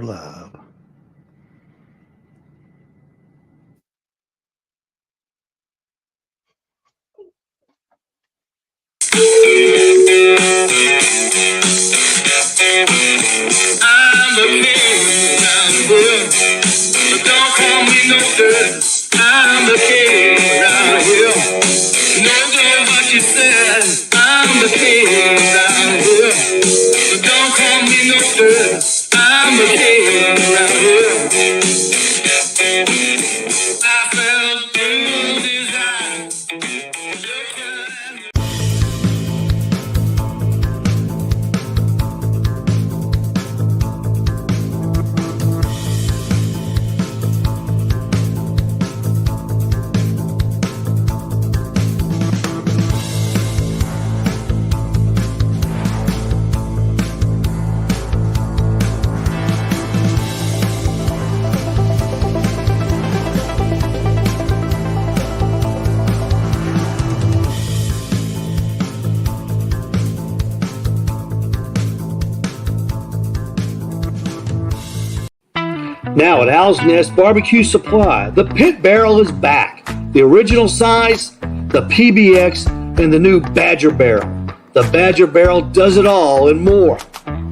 Love. I'm the king around here, but don't call me no dirt. I'm the king around here. No good what you said. I'm the king around here, but don't call me no dirt. I'm the king around here. I felt through his eyes. Looking at Now at Owl's Nest Barbecue Supply, the pit barrel is back. The original size, the PBX, and the new Badger barrel. The Badger barrel does it all and more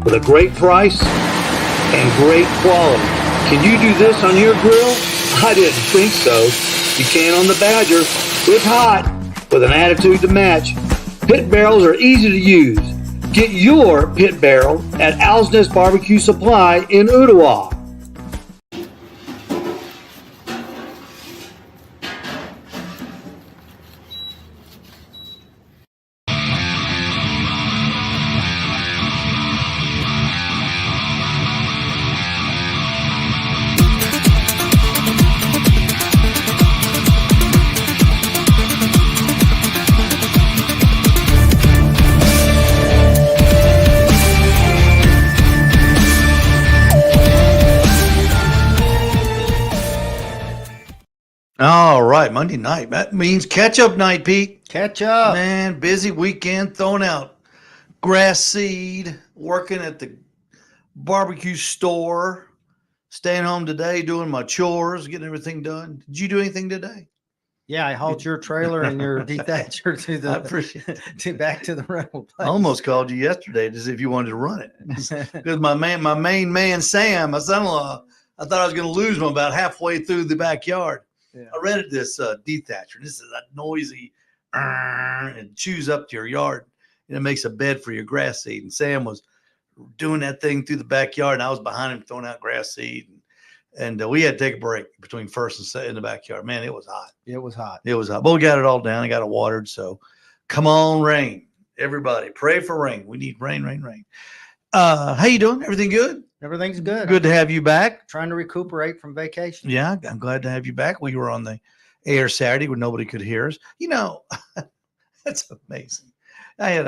with a great price and great quality. Can you do this on your grill? I didn't think so. You can on the Badger. It's hot with an attitude to match. Pit barrels are easy to use. Get your pit barrel at Owl's Nest Barbecue Supply in Ottawa. All right, Monday night. That means catch-up night, Pete. Catch up. Man, busy weekend, throwing out grass seed, working at the barbecue store, staying home today, doing my chores, getting everything done. Did you do anything today? Yeah, I hauled your trailer and your dethatcher to I appreciate to back to the rental I place. almost called you yesterday to see if you wanted to run it. Because my main man, Sam, my son-in-law, I thought I was going to lose him about halfway through the backyard. Yeah. I rented this dethatcher. This is a noisy and chews up to your yard, and it makes a bed for your grass seed. And Sam was doing that thing through the backyard, and I was behind him throwing out grass seed. And we had to take a break between first and second in the backyard. Man, it was hot. It was hot. It was hot. But we got it all down. I got it watered. So come on, rain. Everybody, pray for rain. We need rain, rain, rain. How you doing? Everything good? Everything's good. Good to have you back. Trying to recuperate from vacation. Yeah, I'm glad to have you back. We were on the air Saturday when nobody could hear us. You know, that's amazing. I had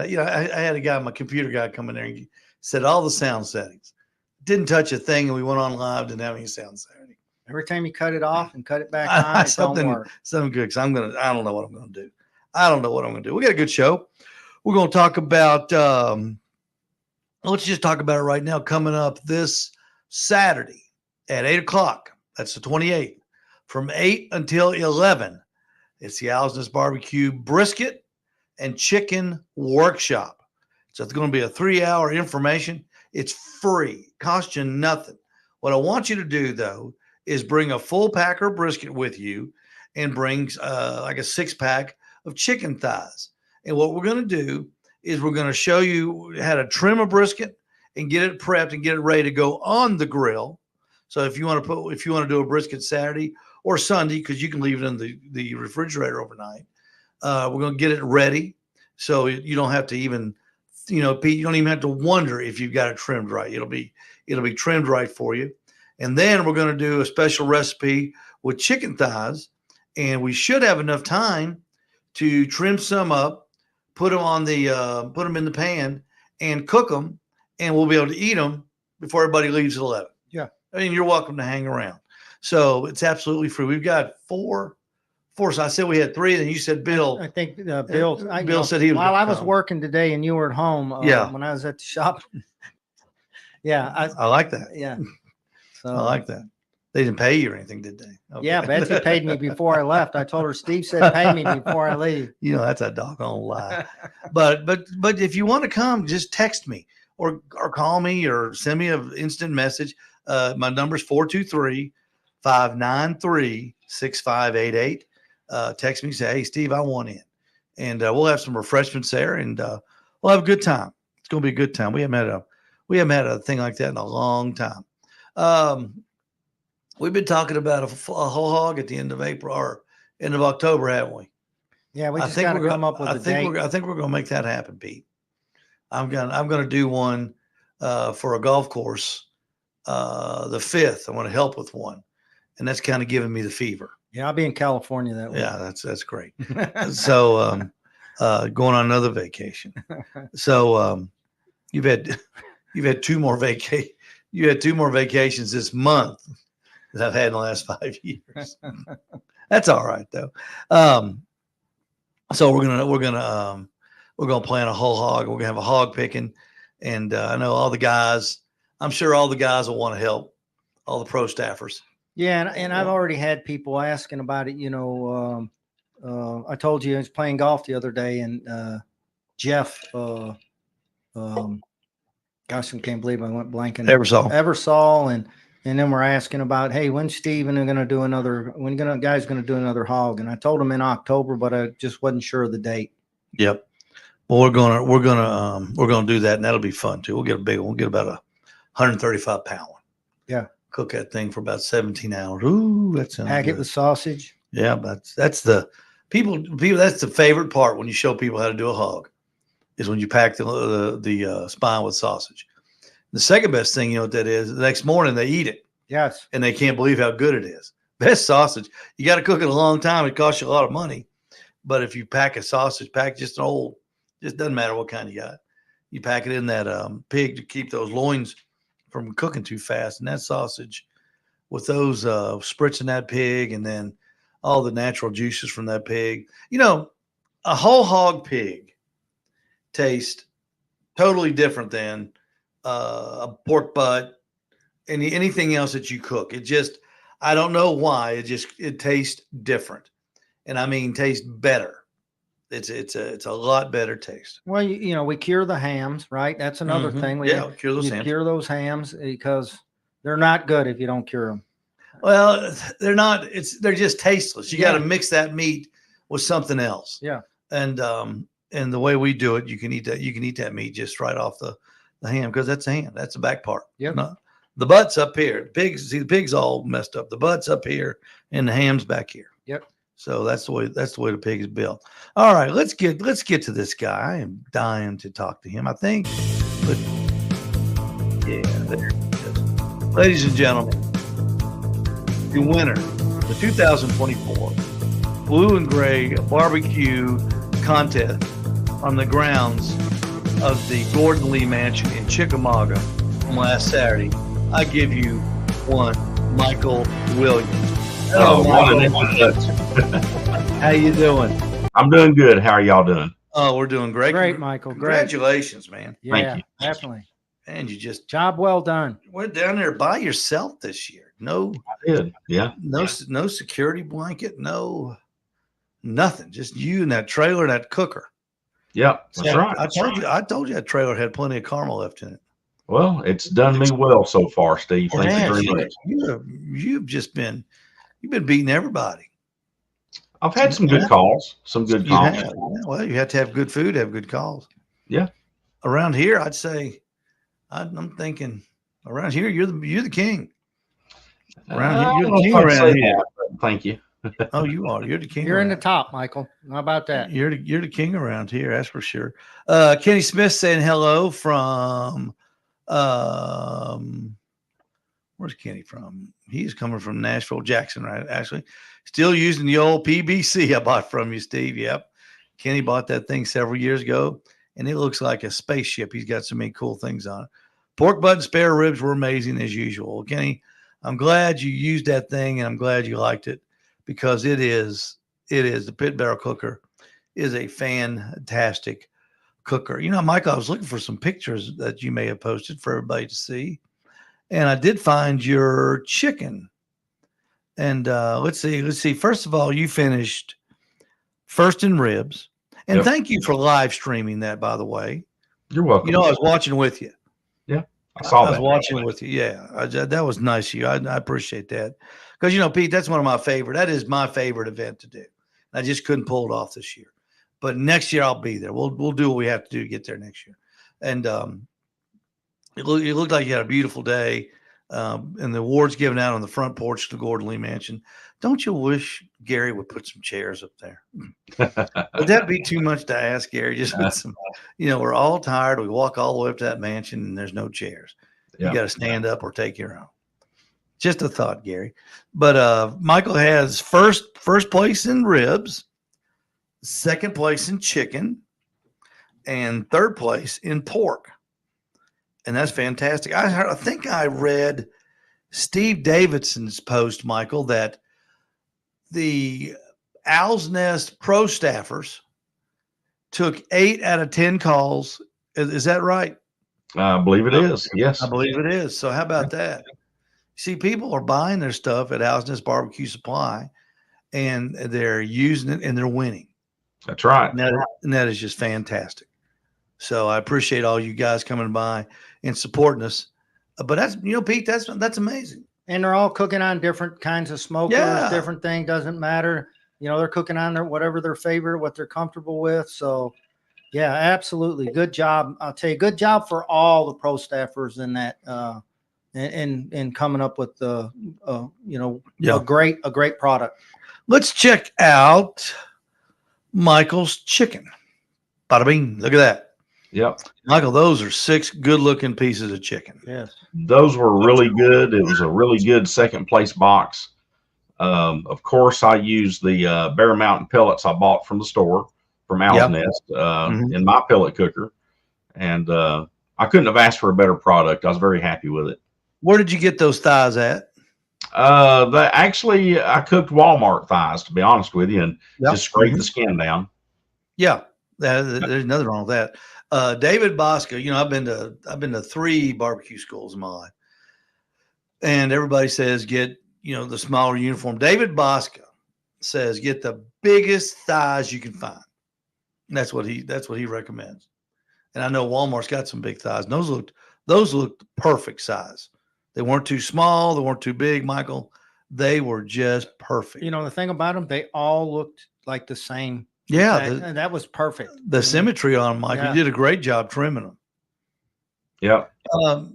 a guy, my computer guy, come in there and set all the sound settings. Didn't touch a thing, and we went on live. Didn't have any sound setting. Every time you cut it off and cut it back on, it don't work. Something good. Because I don't know what I'm going to do. I don't know what I'm going to do. We got a good show. We're going to talk about. Let's just talk about it right now. Coming up this Saturday at 8:00. That's the 28th. From 8 until 11. It's the Owl's Nest Barbecue Brisket and Chicken Workshop. So it's going to be a 3-hour information. It's free. Costs you nothing. What I want you to do, though, is bring a full packer brisket with you and bring like a 6-pack of chicken thighs. And what we're going to do is we're going to show you how to trim a brisket and get it prepped and get it ready to go on the grill. So if you want to do a brisket Saturday or Sunday, because you can leave it in the refrigerator overnight, we're going to get it ready. So you don't have to even, Pete, you don't even have to wonder if you've got it trimmed right. It'll be trimmed right for you. And then we're going to do a special recipe with chicken thighs, and we should have enough time to trim some up, put them in the pan, and cook them, and we'll be able to eat them before everybody leaves at 11. Yeah, I mean, you're welcome to hang around. So it's absolutely free. We've got four. So I said we had 3, and you said Bill. I think Bill. Bill said he was. While I was working today and you were at home. When I was at the shop. Yeah, I like that. Yeah, So I like that. They didn't pay you or anything, did they? Okay. yeah, Betsy paid me before I left. I told her Steve said pay me before I leave. You know, that's a doggone lie. But if you want to come, just text me or call me or send me an instant message. My number is 423-593-6588. Text me, say, hey, Steve, I want in. And we'll have some refreshments there, and we'll have a good time. It's going to be a good time. We haven't had a thing like that in a long time. We've been talking about a whole hog at the end of April or end of October, haven't we? Yeah, we I just think got to we're come up with a date. I think we're gonna make that happen, Pete. I'm gonna do one for a golf course the 5th. I want to help with one, and that's kind of giving me the fever. Yeah, I'll be in California that week. Yeah, that's great. So going on another vacation. So you've had 2 more you had 2 more vacations this month that I've had in the last 5 years. That's all right though. So we're gonna plan a whole hog. We're gonna have a hog picking, and I know all the guys. I'm sure all the guys will want to help. All the pro staffers. Yeah, and I've already had people asking about it. I told you I was playing golf the other day, and Jeff, gosh, I can't believe I went blanking. Eversole, and then we're asking about, hey, when's Steven going to do another? Guy's going to do another hog? And I told him in October, but I just wasn't sure of the date. Yep. Well, we're gonna do that, and that'll be fun too. We'll get a big one. We'll get about a 135 pound one. Yeah. Cook that thing for about 17 hours. Ooh, that sounds Pack good. it with sausage. Yeah, but that's the people. That's the favorite part when you show people how to do a hog, is when you pack the spine with sausage. The second best thing, you know what that is? The next morning they eat it. Yes. And they can't believe how good it is. Best sausage. You got to cook it a long time. It costs you a lot of money. But if you pack a sausage, just doesn't matter what kind you got. You pack it in that pig to keep those loins from cooking too fast. And that sausage with those spritz in that pig, and then all the natural juices from that pig. You know, a whole hog pig tastes totally different than a pork butt, anything else that you cook. It just, I don't know why, it tastes different. And I mean, tastes better. It's a lot better taste. Well, we cure the hams, right? That's another thing. Cure those hams. Cure those hams because they're not good if you don't cure them. Well, they're not. They're just tasteless. You got to mix that meat with something else. Yeah. And the way we do it, you can eat that meat just right off the ham, because that's the ham. That's the back part. Yeah. The butt's up here. The pig's all messed up. The butt's up here and the ham's back here. Yep. So that's the way the pig is built. All right, let's get to this guy. I am dying to talk to him. I think, but yeah, there he is. Ladies and gentlemen, the winner, the 2024 Blue and Gray Barbecue Contest on the grounds of the Gordon Lee Mansion in Chickamauga on last Saturday. I give you one, Michael Williams. Hello, what an introduction. How you doing? I'm doing good. How are y'all doing? Oh, we're doing great. Great, Michael. Great. Congratulations, man. Yeah, Thank you. definitely. And you just Job well done. went down there by yourself this year. No, I did. Yeah. no security blanket, no nothing. Just you and that trailer and that cooker. Yep. That's right. I told you that trailer had plenty of caramel left in it. Well, it's done me well so far, Steve. Thank you very much. You've been beating everybody. I've had some good calls. Some good You calls. have. Yeah, well, you have to have good food, have good calls. Yeah. Around here, I'd say, I'm thinking around here, you're the king. Around here, you're the king around here. Thank you. Oh, you are. You're the king. You're in the around. top, Michael. How about that? You're the king around here. That's for sure. Kenny Smith saying hello from. Where's Kenny from? He's coming from Nashville, Jackson, right? Actually, still using the old PBC I bought from you, Steve. Yep. Kenny bought that thing several years ago, and it looks like a spaceship. He's got so many cool things on it. Pork butt and spare ribs were amazing as usual. Kenny, I'm glad you used that thing, and I'm glad you liked it, because it is the Pit Barrel Cooker is a fantastic cooker. You know, Michael, I was looking for some pictures that you may have posted for everybody to see. and I did find your chicken. And let's see. First of all, you finished first in ribs, and thank you for live streaming that. By the way, You're welcome. I was watching with you. Yeah, I saw that. I was watching with you. Yeah, that was nice of you. I appreciate that because Pete, that's one of my favorite. That is my favorite event to do. I just couldn't pull it off this year, but next year I'll be there. We'll do what we have to do to get there next year. And it looked like you had a beautiful day. And the awards given out on the front porch of the Gordon Lee Mansion. Don't you wish Gary would put some chairs up there? Would that be too much to ask, Gary? Just put some, we're all tired. We walk all the way up to that mansion and there's no chairs. You got to stand up or take your own. Just a thought, Gary. But Michael has first place in ribs, second place in chicken, and third place in pork. And that's fantastic. I think I read Steve Davidson's post, Michael, that the Owl's Nest pro staffers took 8 out of 10 calls. Is that right? I believe it is. Yes. I believe it is. So how about that? See, people are buying their stuff at Owl's Nest Barbecue Supply, and they're using it, and they're winning. That's right. And that is just fantastic. So I appreciate all you guys coming by and supporting us. But that's, Pete, that's amazing. And they're all cooking on different kinds of smokers, different thing, doesn't matter. They're cooking on whatever their favorite, what they're comfortable with. So yeah, absolutely. Good job. I'll tell you, good job for all the pro staffers in that, in coming up with a great product. Let's check out Michael's chicken. Bada bing. Look at that. Yep. Michael, those are 6 good-looking pieces of chicken. Yes. Those were really good. It was a really good second place box. Of course, I used the Bear Mountain pellets I bought from the store from Owl's Nest in my pellet cooker. And I couldn't have asked for a better product. I was very happy with it. Where did you get those thighs at? Actually, I cooked Walmart thighs, to be honest with you, and just scraped the skin down. Yeah, there's nothing wrong with that. David Bosca, I've been to 3 barbecue schools in my life, and everybody says get the smaller uniform. David Bosca says get the biggest thighs you can find. And that's what he recommends. And I know Walmart's got some big thighs. And those looked perfect size. They weren't too small. They weren't too big, Michael. They were just perfect. The thing about them, they all looked like the same. Yeah. That was perfect. The symmetry on them, Michael. You did a great job trimming them. Yeah.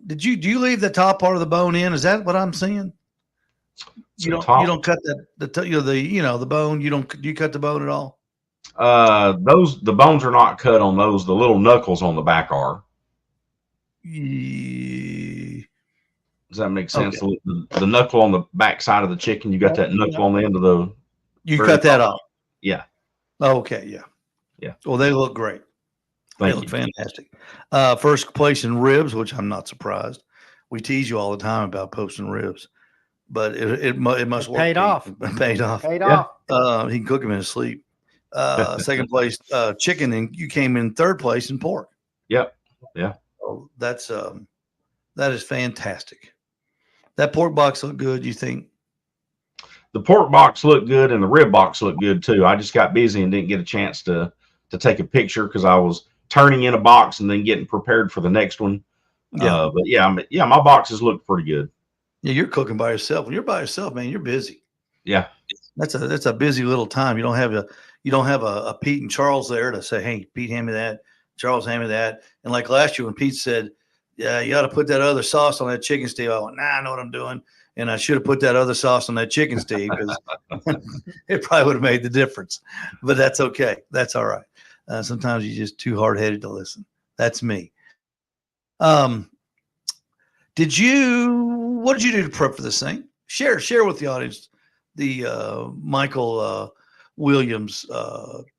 Do you leave the top part of the bone in? Is that what I'm seeing? You don't cut the bone. Do you cut the bone at all? The bones are not cut on those. The little knuckles on the back are. Does that make sense? Okay. The knuckle on the back side of the chicken, you got that knuckle on the end of the. You cut that off. Yeah. Okay. Yeah. Yeah. Well, they look great. They look fantastic. First place in ribs, which I'm not surprised. We tease you all the time about posting ribs, but it must work. Paid off. Paid off. He can cook them in his sleep. Second place, chicken, and you came in third place in pork. Yep. Yeah. So that is fantastic. That pork box looked good, you think? The pork box looked good and the rib box looked good too. I just got busy and didn't get a chance to take a picture because I was turning in a box and then getting prepared for the next one. Yeah. But my boxes looked pretty good. Yeah, you're cooking by yourself. When you're by yourself, man, you're busy. Yeah. That's a busy little time. You don't have a Pete and Charles there to say, hey, Pete, hand me that. Charles, hand me that. And like last year when Pete said, yeah, you got to put that other sauce on that chicken, Steve. I went, I know what I'm doing. And I should have put that other sauce on that chicken, Steve, because it probably would have made the difference. But that's okay. That's all right. Sometimes you're just too hard-headed to listen. That's me. What did you do to prep for this thing? Share with the audience the Michael Williams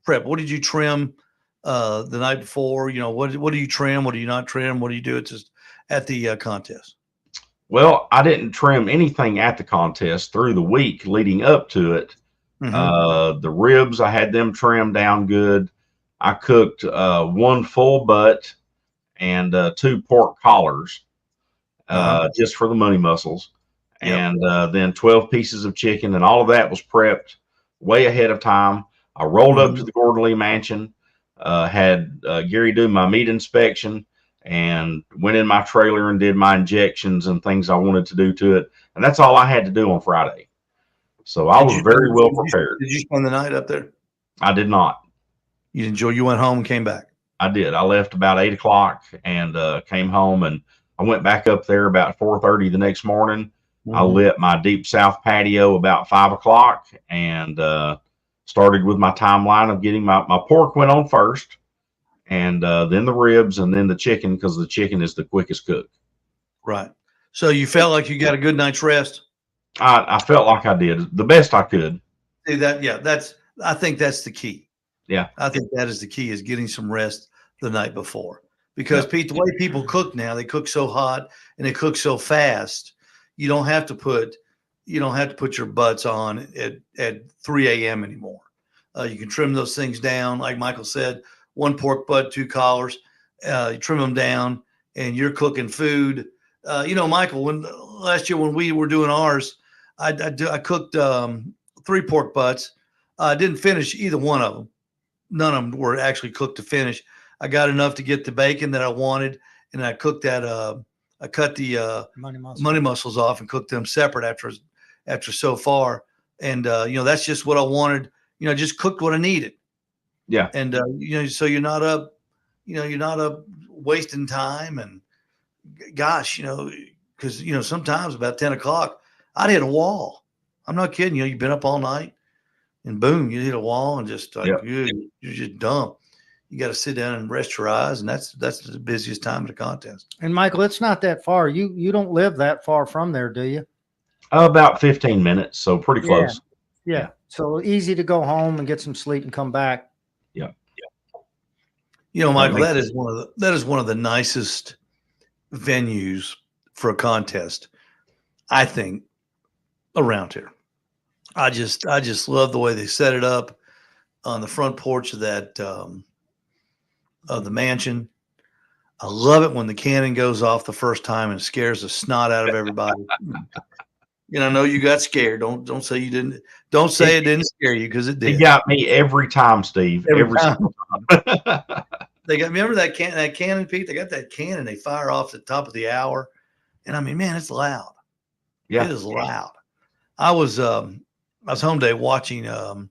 prep. What did you trim the night before? What do you trim? What do you not trim? What do you do at the contest? Well, I didn't trim anything at the contest through the week leading up to it. The ribs, I had them trimmed down good. I cooked 1 full butt and 2 pork collars. just for the money mussels. Yep. And then 12 pieces of chicken, and all of that was prepped way ahead of time. I rolled up to the Gordon Lee Mansion, had Gary do my meat inspection, and went in my trailer and did my injections and things I wanted to do to it. And that's all I had to do on Friday. So I was very well prepared. Did you spend the night up there? I did not. You enjoyed? You went home and came back? I did. I left about 8 o'clock and came home, and I went back up there about 4:30 the next morning. I lit my Deep South patio about 5 o'clock and started with my timeline of getting my pork went on first, and then the ribs, and then the chicken, because the chicken is the quickest cook. Right. So you felt like you got a good night's rest? I felt like I did the best I could. See that? Yeah, I think that's the key. Yeah. I think that is the key, is getting some rest the night before. Because Pete, the way people cook now, they cook so hot and they cook so fast. You don't have to put your butts on at 3 a.m. anymore. You can trim those things down, like Michael said, 1 pork butt, 2 collars. You trim them down, and you're cooking food. Michael, when last year when we were doing ours, I cooked 3 pork butts. I didn't finish either one of them. None of them were actually cooked to finish. I got enough to get the bacon that I wanted, and I cooked that. I cut the money mussels off and cooked them separate after so far. And that's just what I wanted. Just cooked what I needed. Yeah. And so you're not up wasting time. And gosh, because sometimes about 10 o'clock I'd hit a wall. I'm not kidding. You've been up all night, and boom, you hit a wall, and just you're just dumb. You got to sit down and rest your eyes, and that's the busiest time of the contest. And Michael, it's not that far. You don't live that far from there, do you? About 15 minutes, so pretty close. Yeah. So easy to go home and get some sleep and come back. Yeah. Michael, that is one of the nicest venues for a contest, I think, around here. I just love the way they set it up on the front porch of that of the mansion. I love it when the cannon goes off the first time and scares the snot out of everybody. I know you got scared. Don't say you didn't. Don't say it didn't scare you, because it did. It got me every time, Steve. Every time. They got. Remember that cannon, Pete? They got that cannon. They fire off at the top of the hour, and I mean, man, it's loud. Yeah, it is loud. I was home today watching. I don't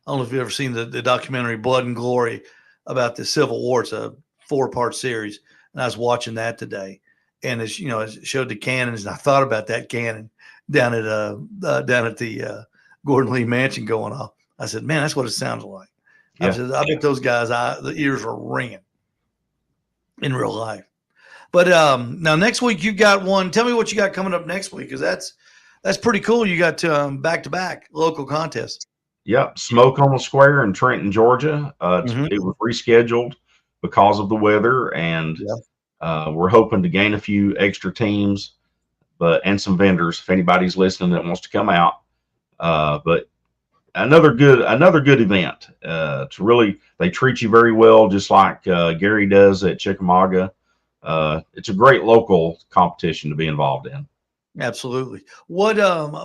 know if you've ever seen the documentary Blood and Glory about the Civil War. It's a 4-part series, and I was watching that today. And it showed the cannons, and I thought about that cannon down at the Gordon Lee Mansion going off. I said, man, that's what it sounds like. Yeah. I bet those guys, the ears are ringing in real life. But now next week you got one. Tell me what you got coming up next week, because that's pretty cool. You got back-to-back local contests. Yep, Smoke on the Square in Trenton, Georgia. It was rescheduled because of the weather, and we're hoping to gain a few extra teams, and some vendors if anybody's listening that wants to come out. But another good event. They treat you very well, just like Gary does at Chickamauga. It's a great local competition to be involved in. Absolutely. What,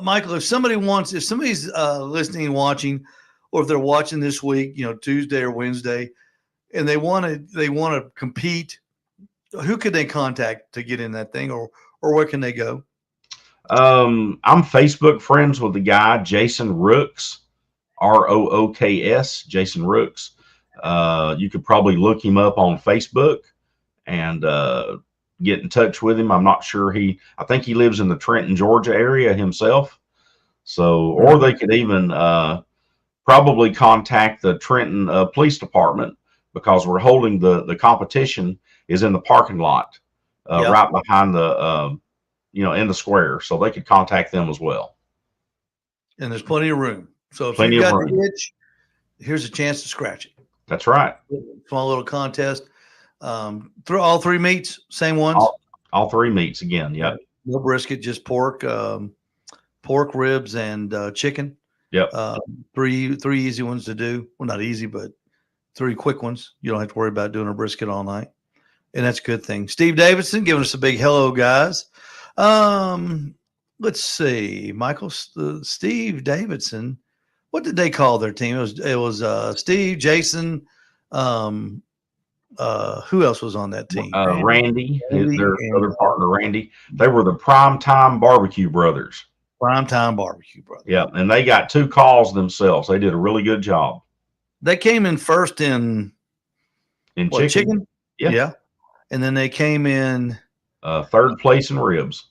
Michael, if somebody's listening and watching, or if they're watching this week, Tuesday or Wednesday, and they want to compete, who could they contact to get in that thing, or where can they go? I'm Facebook friends with the guy, Jason Rooks, Rooks, Jason Rooks. You could probably look him up on Facebook and get in touch with him. I'm not sure I think he lives in the Trenton, Georgia area himself. So, or they could even probably contact the Trenton Police Department, because we're holding the competition is in the parking lot, right behind the, in the square. So they could contact them as well. And there's plenty of room. So if you've got the itch, here's a chance to scratch it. That's right. Small little contest. Through all 3 meats, same ones. All 3 meats again. Yep. No brisket, just pork, ribs, and chicken. Yep. 3 easy ones to do. Well, not easy, but 3 quick ones. You don't have to worry about doing a brisket all night, and that's a good thing. Steve Davidson giving us a big hello, guys. Let's see, Michael, Steve Davidson. What did they call their team? It was Steve, Jason. Who else was on that team? Randy, their and, other partner, Randy. They were the Primetime Barbecue Brothers. Primetime Barbecue Brothers. Yeah, and they got 2 calls themselves. They did a really good job. They came in first in chicken? Yeah. And then they came in 3rd place in ribs.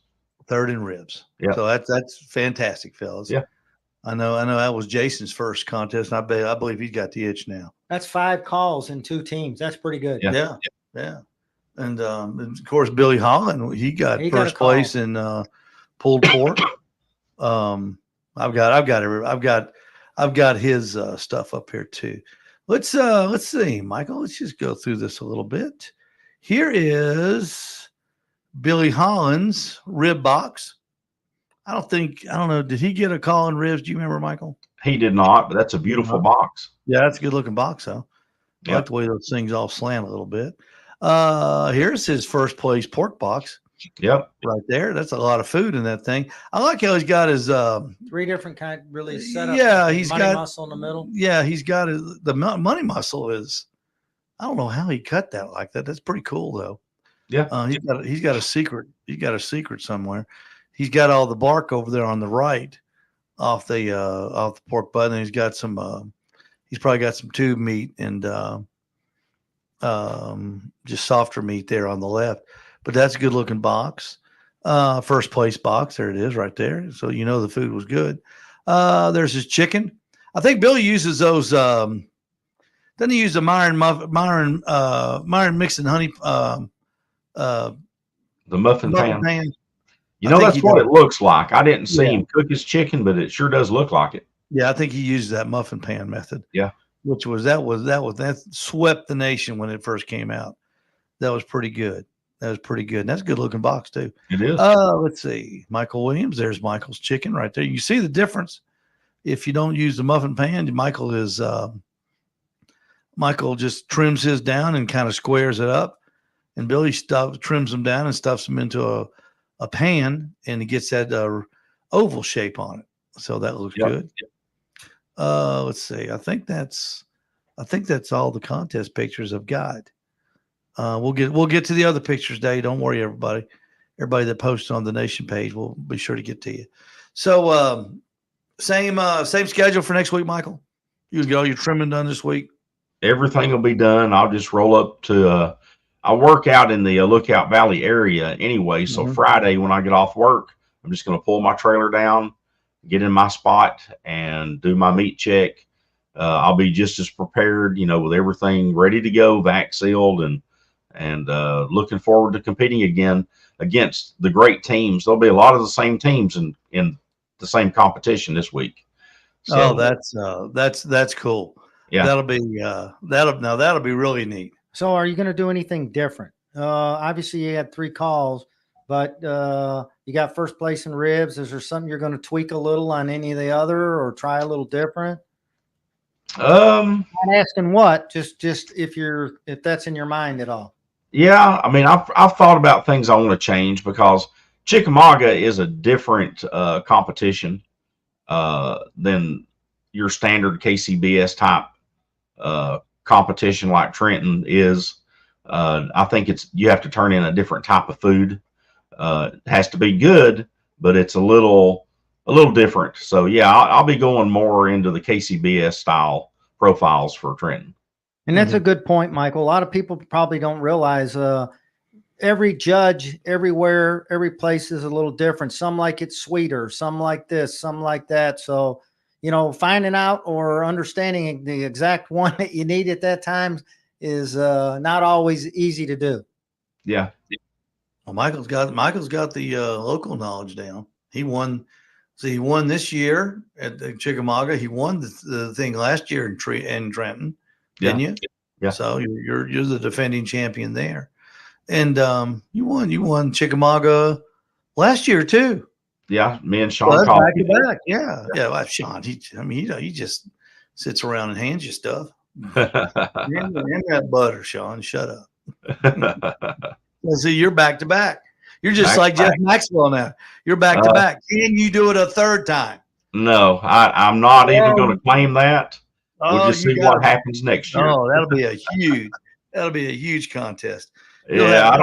3rd in ribs. Yeah. So that's fantastic, fellas. Yeah. I know that was Jason's first contest, and I believe he's got the itch now. That's 5 calls in 2 teams. That's pretty good. Yeah. And of course, Billy Holland, he got first place in pulled pork. I've got his stuff up here too. Let's see, Michael. Let's just go through this a little bit. Here is Billy Holland's rib box. I don't know. Did he get a call in ribs? Do you remember, Michael? He did not, but that's a beautiful box. Yeah, that's a good looking box, though. I like the way those things all slant a little bit. Here's his first place pork box. Yep. Right there. That's a lot of food in that thing. I like how he's got his 3 different kind really set up. Yeah, he's got muscle in the middle. Yeah, he's got the money muscle is, I don't know how he cut that like that. That's pretty cool though. Yeah. He's got a secret. He's got a secret somewhere. He's got all the bark over there on the right off the pork butt. And he's got some he's probably got some tube meat and just softer meat there on the left. But that's a good looking box. First place box. There it is right there. So you know the food was good. There's his chicken. I think Billy uses those. Doesn't he use the Myron mix and honey? The muffin pan. You know, that's what it looks like. I didn't see him cook his chicken, but it sure does look like it. Yeah, I think he used that muffin pan method. Yeah. That swept the nation when it first came out. That was pretty good. And that's a good looking box too. It is. Let's see. Michael Williams. There's Michael's chicken right there. You see the difference. If you don't use the muffin pan, Michael just trims his down and kind of squares it up. And Billy trims them down and stuffs them into a pan, and he gets that oval shape on it. So that looks good. Let's see. I think that's all the contest pictures I've got. We'll get to the other pictures, Dave. Don't worry, everybody. Everybody that posts on the Nation page, we'll be sure to get to you. So same schedule for next week, Michael. You get all your trimming done this week. Everything will be done. I'll just roll up to. I work out in the Lookout Valley area anyway. So Friday when I get off work, I'm just going to pull my trailer down, get in my spot, and do my meat check. I'll be just as prepared, with everything ready to go, vac sealed, and looking forward to competing again against the great teams. There'll be a lot of the same teams in the same competition this week. So, that's cool. Yeah, that'll be really neat. So are you going to do anything different? Obviously you had 3 calls, but you got first place in ribs. Is there something you're going to tweak a little on any of the other or try a little different? I'm not asking what, just if that's in your mind at all. Yeah, I mean, I've thought about things I want to change because Chickamauga is a different competition than your standard KCBS type competition like Trenton is. I think you have to turn in a different type of food. It has to be good, but it's a little different. So yeah, I'll be going more into the KCBS style profiles for Trenton. And that's a good point, Michael. A lot of people probably don't realize every judge everywhere, every place is a little different. Some like it sweeter, some like this, some like that. So, finding out or understanding the exact one that you need at that time is not always easy to do. Yeah. Well, Michael's got the local knowledge down. He won this year at the Chickamauga. He won the thing last year in Trenton, didn't you? Yeah. So you're the defending champion there, and you won Chickamauga last year too. Yeah, me and Sean back to back. Yeah. Well, Sean, he just sits around and hands you stuff. Hand that butter, Sean. Shut up. See, you're back to back. You're just Back like to Jeff back. Maxwell now. You're back to back. Can you do it a third time? No, I'm not even going to claim that. We'll Oh, just you see got what happens next year. Oh, that'll be a huge contest. Yeah,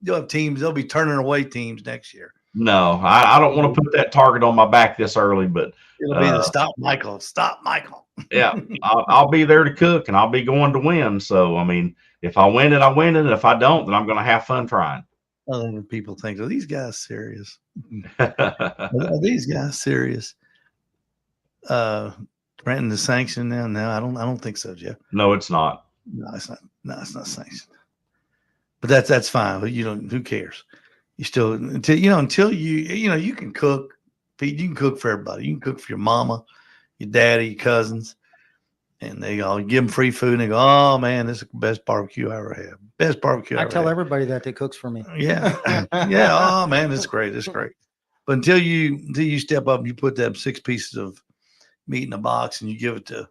You'll have teams. They'll be turning away teams next year. no, I don't want to put that target on my back this early, but It'll be the stop Michael. yeah, I'll be there to cook and I'll be going to win. So, I mean, if I win it, I win it. If I don't, then I'm going to have fun trying. Other people think, are these guys serious? Are these guys serious? Granting the sanction now? No, I don't think so, Jeff. No, it's not. No, it's not. No, it's not sanctioned. But that's fine. But who cares? You still until you can cook. Pete, you can cook for everybody. You can cook for your mama, your daddy, your cousins, and they all give them free food. And they go, "Oh man, this is the best barbecue I ever had. Best barbecue I ever tell had." everybody that cooks for me. Yeah, yeah. Oh man, it's great. It's great. But until you step up and you put them 6 pieces of meat in a box and you give it to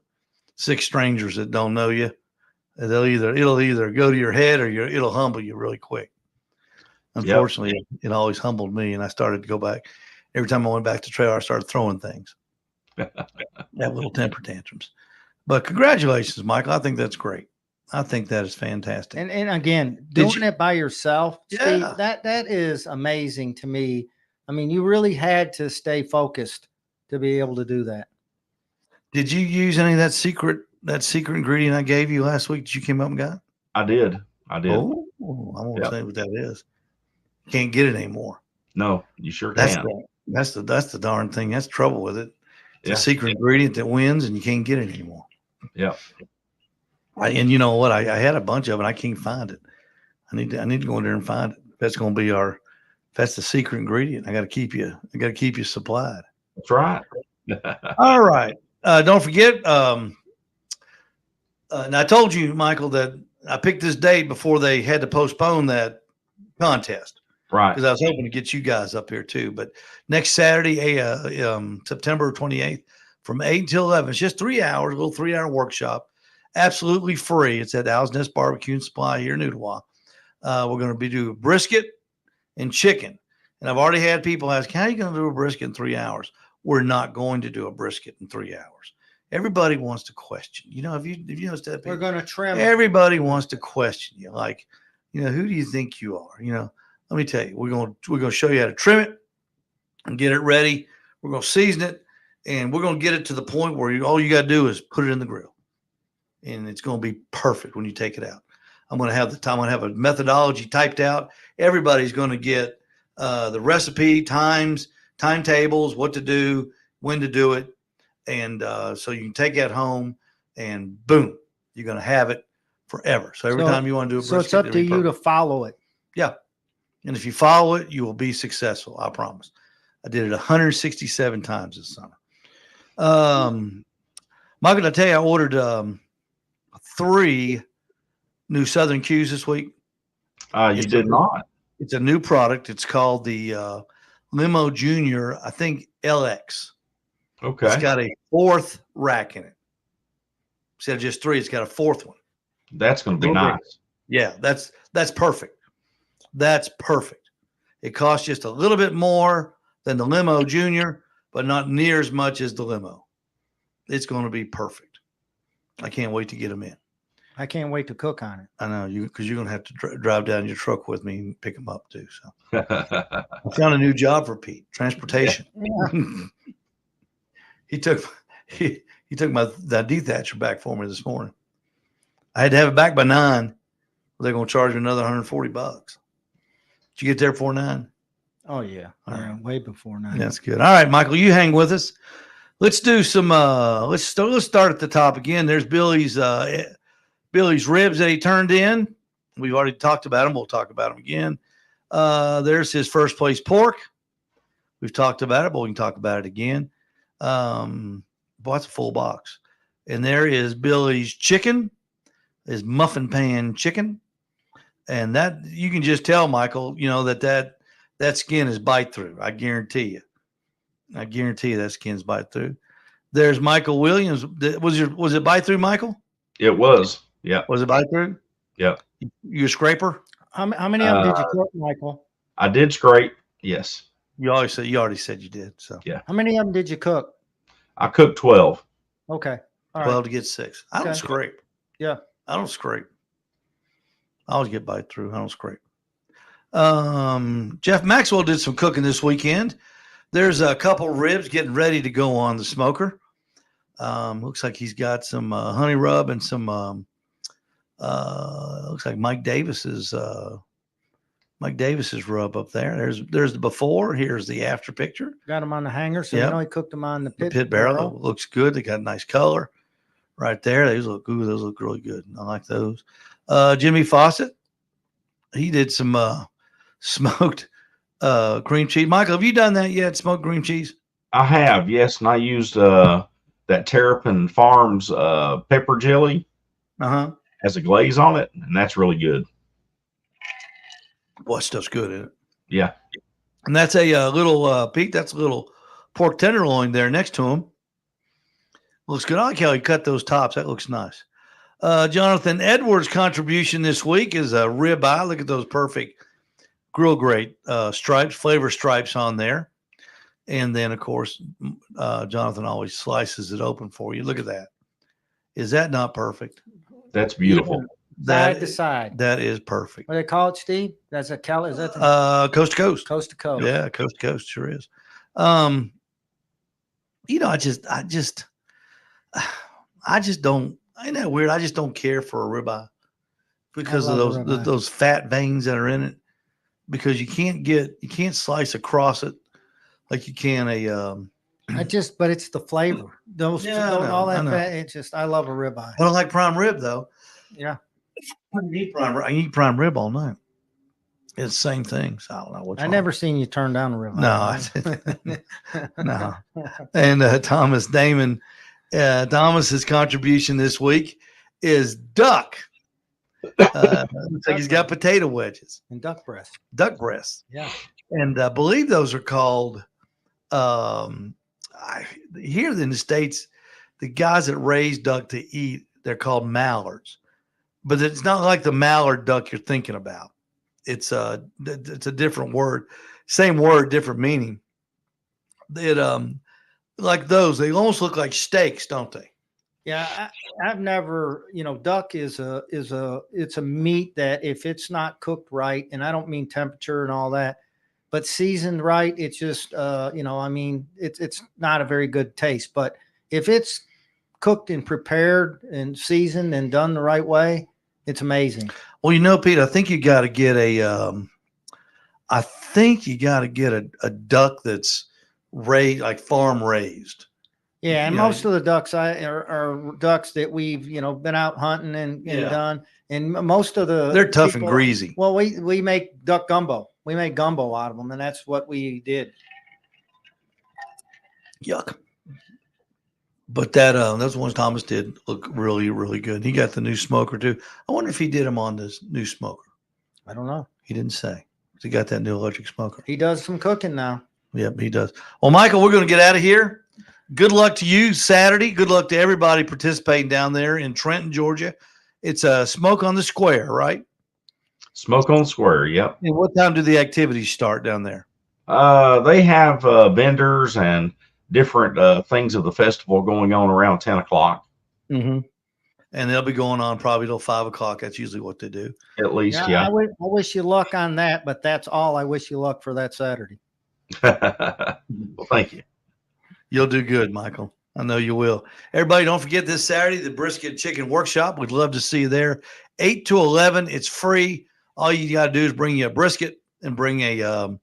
6 strangers that don't know you, it'll either go to your head or it'll humble you really quick. Unfortunately, It always humbled me, and I started to go back. Every time I went back to trailer, I started throwing things. Have little temper tantrums. But congratulations, Michael. I think that's great. I think that is fantastic. And again, doing it by yourself, Steve, Yeah. that is amazing to me. I mean, you really had to stay focused to be able to do that. Did you use any of that secret ingredient I gave you last week that you came up and got? I did. Oh, I won't say what that is. Can't get it anymore. No, you sure That's can. that's the darn thing. That's trouble with it. It's Yeah. a secret ingredient that wins, and you can't get it anymore. Yeah. And you know what? I had a bunch of it. I can't find it. I need to go in there and find it. That's going to be that's the secret ingredient. I got to keep you supplied. That's right. All right. Don't forget. And I told you, Michael, that I picked this date before they had to postpone that contest. Right. Because I was hoping to get you guys up here too. But next Saturday, September 28th, from 8 until 11, it's just 3 hours, a little 3-hour workshop, absolutely free. It's at Owl's Nest Barbecue and Supply here in Ooltewah. We're going to be doing brisket and chicken. And I've already had people ask, how are you going to do a brisket in 3 hours? We're not going to do a brisket in 3 hours. Everybody wants to question. If you noticed that, We're going to trim. Everybody wants to question you. Like, who do you think you are? Let me tell you, we're going to show you how to trim it and get it ready. We're going to season it, and we're going to get it to the point where all you got to do is put it in the grill, and it's going to be perfect when you take it out. I'm going to have a methodology typed out. Everybody's going to get the recipe, timetables, what to do, when to do it, and so you can take that home, and boom, you're going to have it forever. So every time you want to do a brisket, so it's up to you to follow it. Yeah. And if you follow it, you will be successful. I promise. I did it 167 times this summer. Michael, I tell you, I ordered 3 new Southern Q's this week. You did not. It's a new product. It's called the Limo Junior, I think LX. Okay. It's got a 4th rack in it. Instead of just 3, it's got a 4th one. That's going to be nice. Yeah, that's perfect. That's perfect. It costs just a little bit more than the Limo Junior, but not near as much as the Limo. It's going to be perfect. I can't wait to get them in. I can't wait to cook on it. I know because you're going to have to drive down your truck with me and pick them up too. So I found a new job for Pete, transportation. Yeah. He took my dethatcher back for me this morning. I had to have it back by 9. They're going to charge me another $140. Did you get there before 9? Oh yeah, way before 9. That's good. All right, Michael, you hang with us. Let's do some. Let's start at the top again. There's Billy's ribs that he turned in. We've already talked about them. We'll talk about them again. There's his first place pork. We've talked about it, but we can talk about it again. Boy, that's a full box. And there is Billy's chicken, his muffin pan chicken. And that you can just tell, Michael, that skin is bite through. I guarantee you. That skin's bite through. There's Michael Williams. Was it bite through, Michael? It was. Yeah. Was it bite through? Yeah. You a scraper? How many of them did you cook, Michael? I did scrape. Yes. You already said you did. So How many of them did you cook? I cooked 12. Okay. All 12 right. to get 6. I don't Okay. scrape. Yeah. I don't scrape. I always get bite through. I don't scrape. Jeff Maxwell did some cooking this weekend. There's a couple ribs getting ready to go on the smoker. Looks like he's got some honey rub and some looks like Mike Davis's rub up there. There's the before. Here's the after picture. Got them on the hanger, so Yep. you know he cooked them on the The pit, pit barrel looks good. They got a nice color right there. Those look good. Those look really good. I like those. Jimmy Fawcett, he did some smoked cream cheese. Michael, have you done that yet? Smoked cream cheese? I have, yes, and I used that Terrapin Farms pepper jelly as a glaze on it, and that's really good. Boy, stuff's good in it. Yeah. And that's a little Pete. That's a little pork tenderloin there next to him. Looks good. I like how he cut those tops. That looks nice. Jonathan Edwards' contribution this week is a ribeye. Look at those perfect grill grade stripes, flavor stripes on there. And then, of course, Jonathan always slices it open for you. Look at that. Is that not perfect? That's beautiful. side to side. That is perfect. What do they call it, Steve? That's a is that coast to coast. coast to coast? Yeah, coast to coast sure is. You know, I just don't. Ain't that weird? I just don't care for a ribeye because of those fat veins that are in it. Because you can't slice across it like you can but it's the flavor. All that fat. It's just, I love a ribeye. I don't like prime rib though. Yeah. I eat prime rib all night. It's the same thing. So I don't know what's wrong. Never seen you turn down a ribeye. No, no. And Thomas Damon, Thomas's contribution this week is duck. Looks like he's got potato wedges and duck breast. Duck breasts. Yeah. And I believe those are called, here in the States, the guys that raise duck to eat, they're called mallards. But it's not like the mallard duck you're thinking about. It's a different word. Same word, different meaning. It like those, they almost look like steaks, don't they? Yeah, I've never, duck it's a meat that if it's not cooked right, and I don't mean temperature and all that, but seasoned right, it's just, it's not a very good taste. But if it's cooked and prepared and seasoned and done the right way, it's amazing. Well, Pete, I think you got to get a duck that's raised, like farm raised. Yeah, and most of the ducks are ducks that we've been out hunting and done, and most of they're tough and greasy. Well, we make duck gumbo. We make gumbo out of them, and that's what we did. Yuck! But those ones Thomas did look really, really good. He got the new smoker too. I wonder if he did them on this new smoker. I don't know. He didn't say. He got that new electric smoker. He does some cooking now. Yep, he does. Well, Michael, we're going to get out of here. Good luck to you Saturday. Good luck to everybody participating down there in Trenton, Georgia. It's a Smoke on the Square, right? Smoke on the Square, yep. And what time do the activities start down there? They have vendors and different things of the festival going on around 10 o'clock. Mm-hmm. And they'll be going on probably till 5 o'clock. That's usually what they do. At least, yeah. I wish you luck on that, but that's all. I wish you luck for that Saturday. Well, thank you. You'll do good, Michael. I know you will. Everybody, don't forget this Saturday, the Brisket Chicken Workshop. We'd love to see you there. 8 to 11. It's free. All you got to do is bring you a brisket and bring a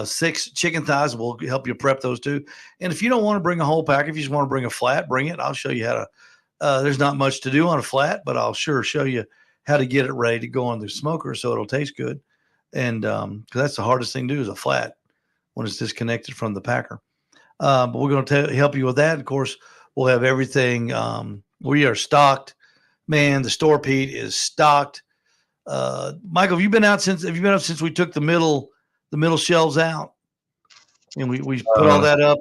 6 chicken thighs. We'll help you prep those too. And if you don't want to bring a whole pack, if you just want to bring a flat, bring it. I'll show you how to. There's not much to do on a flat, but I'll sure show you how to get it ready to go on the smoker so it'll taste good. And because that's the hardest thing to do is a flat when it's disconnected from the packer. But we're going to help you with that. Of course, we'll have everything. We are stocked, man. The store, Pete, is stocked. Michael, have you been up since we took the middle shelves out, and we put all that up,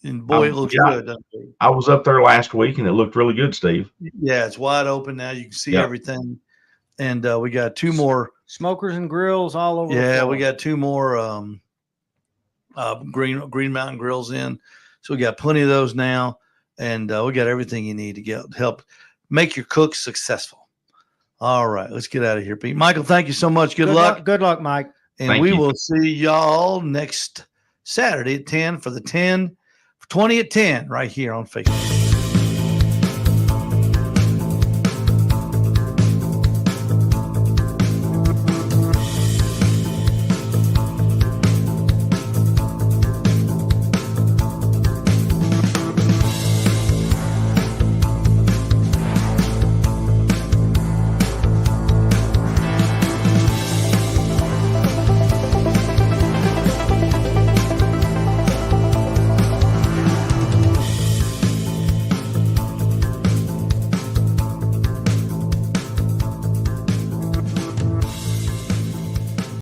and boy, it looks good. I was up there last week, and it looked really good, Steve. Yeah, it's wide open now. You can see everything. And we got 2 more smokers and grills all over. Yeah, the we floor. got 2 more Green Mountain grills in. So we got plenty of those now. And we got everything you need to help make your cooks successful. All right, let's get out of here, Pete. Michael, thank you so much. Good luck. Good luck, Mike. And Thank we you. will see y'all next Saturday at 10 for the 20 at 10 right here on Facebook.